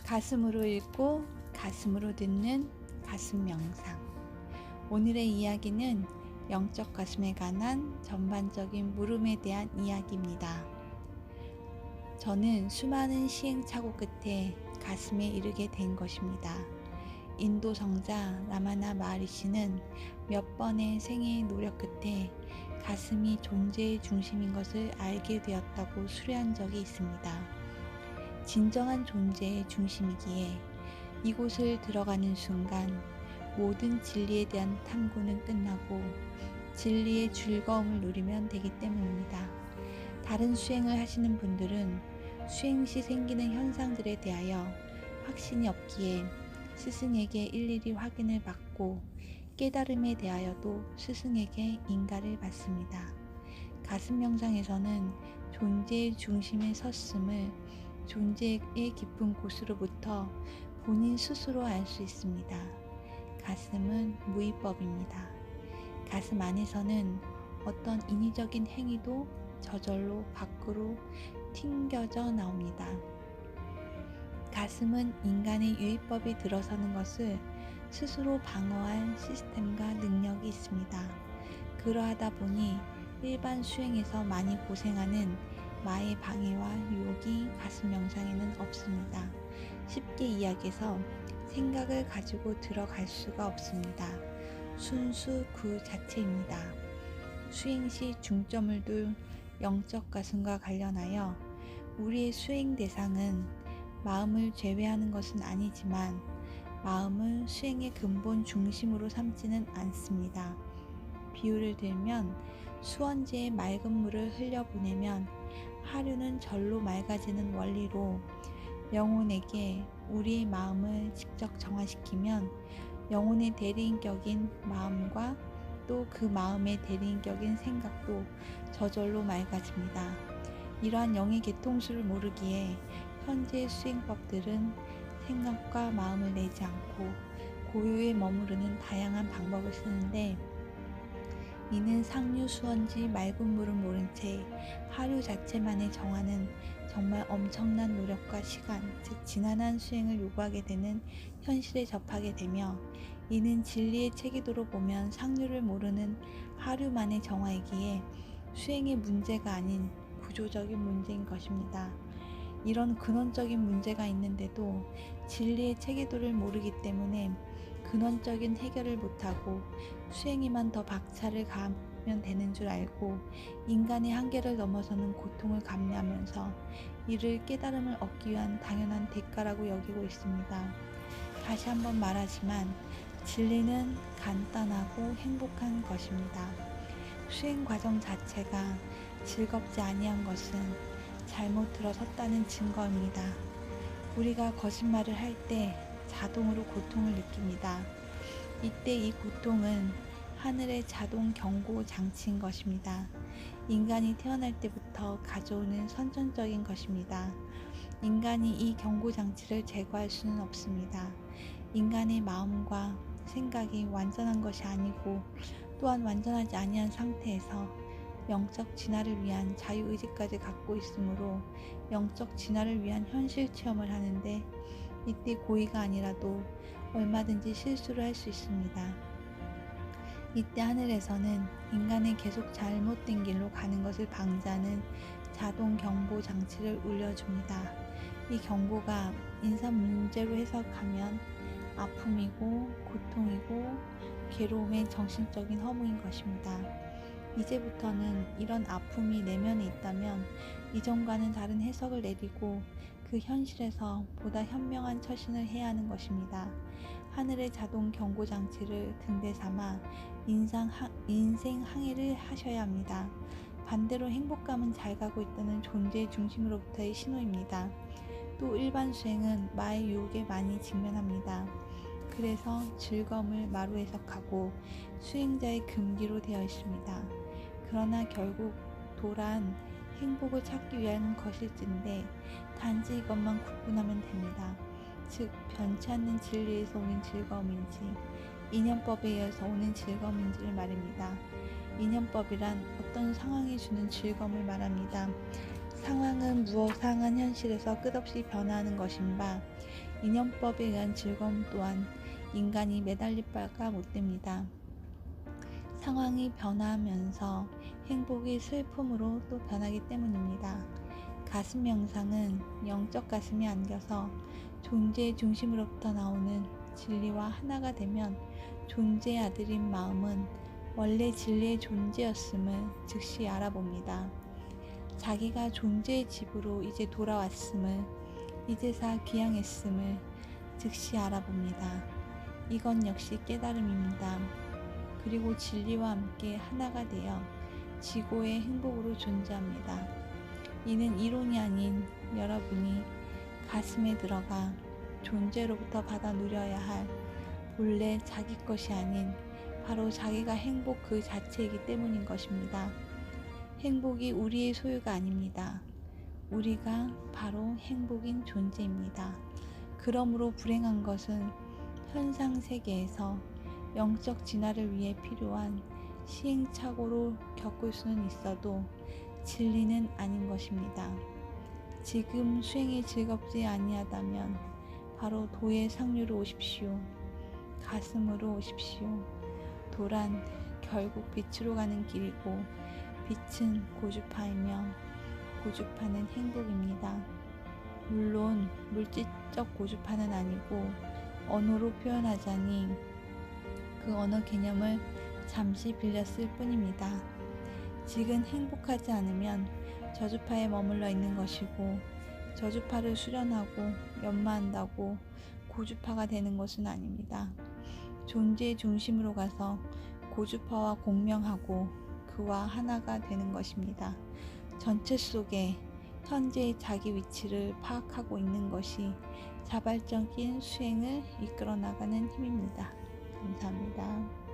가슴으로 읽고 가슴으로 듣는 가슴 명상. 오늘의 이야기는 영적 가슴에 관한 전반적인 물음에 대한 이야기입니다. 저는 수많은 시행착오 끝에 가슴에 이르게 된 것입니다. 인도 성자 라마나 마하리시는 몇 번의 생애의 노력 끝에 가슴이 존재의 중심인 것을 알게 되었다고 수료한 적이 있습니다. 진정한 존재의 중심이기에 이곳을 들어가는 순간 모든 진리에 대한 탐구는 끝나고 진리의 즐거움을 누리면 되기 때문입니다. 다른 수행을 하시는 분들은 수행 시 생기는 현상들에 대하여 확신이 없기에 스승에게 일일이 확인을 받고 깨달음에 대하여도 스승에게 인가를 받습니다. 가슴 명상에서는 존재의 중심에 섰음을 존재의 깊은 곳으로부터 본인 스스로 알 수 있습니다. 가슴은 무위법입니다. 가슴 안에서는 어떤 인위적인 행위도 저절로 밖으로 튕겨져 나옵니다. 가슴은 인간의 유의법이 들어서는 것을 스스로 방어할 시스템과 능력이 있습니다. 그러하다 보니 일반 수행에서 많이 고생하는 마의 방해와 유혹이 가슴 명상에는 없습니다. 쉽게 이야기해서 생각을 가지고 들어갈 수가 없습니다. 순수 그 자체입니다. 수행 시 중점을 둘 영적 가슴과 관련하여 우리의 수행 대상은 마음을 제외하는 것은 아니지만 마음을 수행의 근본 중심으로 삼지는 않습니다. 비유를 들면 수원지에 맑은 물을 흘려보내면 하류는 절로 맑아지는 원리로 영혼에게 우리의 마음을 직접 정화시키면 영혼의 대리인격인 마음과 또 그 마음의 대리인격인 생각도 저절로 맑아집니다. 이러한 영의 개통수를 모르기에 현재의 수행법들은 생각과 마음을 내지 않고 고요에 머무르는 다양한 방법을 쓰는데 이는 상류 수원지 맑은 물을 모른 채 하류 자체만의 정화는 정말 엄청난 노력과 시간, 즉 지난한 수행을 요구하게 되는 현실에 접하게 되며 이는 진리의 체계도로 보면 상류를 모르는 하류만의 정화이기에 수행의 문제가 아닌 구조적인 문제인 것입니다. 이런 근원적인 문제가 있는데도 진리의 체계도를 모르기 때문에 근원적인 해결을 못하고 수행에만 더 박차를 가하면 되는 줄 알고 인간의 한계를 넘어서는 고통을 감내하면서 이를 깨달음을 얻기 위한 당연한 대가라고 여기고 있습니다. 다시 한번 말하지만 진리는 간단하고 행복한 것입니다. 수행 과정 자체가 즐겁지 아니한 것은 잘못 들어섰다는 증거입니다. 우리가 거짓말을 할 때 자동으로 고통을 느낍니다. 이때 이 고통은 하늘의 자동 경고 장치인 것입니다. 인간이 태어날 때부터 가져오는 선천적인 것입니다. 인간이 이 경고 장치를 제거할 수는 없습니다. 인간의 마음과 생각이 완전한 것이 아니고 또한 완전하지 아니한 상태에서 영적 진화를 위한 자유의지까지 갖고 있으므로 영적 진화를 위한 현실 체험을 하는데 이때 고의가 아니라도 얼마든지 실수를 할 수 있습니다. 이때 하늘에서는 인간의 계속 잘못된 길로 가는 것을 방지하는 자동 경보 장치를 울려줍니다. 이 경보가 인간 문제로 해석하면 아픔이고 고통이고 괴로움의 정신적인 허무인 것입니다. 이제부터는 이런 아픔이 내면에 있다면 이전과는 다른 해석을 내리고 그 현실에서 보다 현명한 처신을 해야 하는 것입니다. 하늘의 자동 경고 장치를 등대 삼아 인생 항해를 하셔야 합니다. 반대로 행복감은 잘 가고 있다는 존재의 중심으로부터의 신호입니다. 또 일반 수행은 마의 유혹에 많이 직면합니다. 그래서 즐거움을 마루 해석하고 수행자의 금기로 되어 있습니다. 그러나 결국 도란 행복을 찾기 위한 것일진데 단지 이것만 구분하면 됩니다. 즉 변치 않는 진리에서 오는 즐거움인지 인연법에 의해서 오는 즐거움인지를 말입니다. 인연법이란 어떤 상황이 주는 즐거움을 말합니다. 상황은 무상한 현실에서 끝없이 변화하는 것인 바 인연법에 의한 즐거움 또한 인간이 매달릴 바가 못됩니다. 상황이 변화하면서 행복이 슬픔으로 또 변하기 때문입니다. 가슴 명상은 영적 가슴이 안겨서 존재의 중심으로부터 나오는 진리와 하나가 되면 존재의 아들인 마음은 원래 진리의 존재였음을 즉시 알아봅니다. 자기가 존재의 집으로 이제 돌아왔음을, 이제사 귀향했음을 즉시 알아봅니다. 이건 역시 깨달음입니다. 그리고 진리와 함께 하나가 되어 지고의 행복으로 존재합니다. 이는 이론이 아닌 여러분이 가슴에 들어가 존재로부터 받아 누려야 할 본래 자기 것이 아닌 바로 자기가 행복 그 자체이기 때문인 것입니다. 행복이 우리의 소유가 아닙니다. 우리가 바로 행복인 존재입니다. 그러므로 불행한 것은 현상 세계에서 영적 진화를 위해 필요한 시행착오로 겪을 수는 있어도 진리는 아닌 것입니다. 지금 수행이 즐겁지 아니하다면 바로 도의 상류로 오십시오. 가슴으로 오십시오. 도란 결국 빛으로 가는 길이고 빛은 고주파이며 고주파는 행복입니다. 물론 물질적 고주파는 아니고 언어로 표현하자니 그 언어 개념을 잠시 빌렸을 뿐입니다. 지금 행복하지 않으면 저주파에 머물러 있는 것이고 저주파를 수련하고 연마한다고 고주파가 되는 것은 아닙니다. 존재의 중심으로 가서 고주파와 공명하고 그와 하나가 되는 것입니다. 전체 속에 현재의 자기 위치를 파악하고 있는 것이 자발적인 수행을 이끌어 나가는 힘입니다. 감사합니다.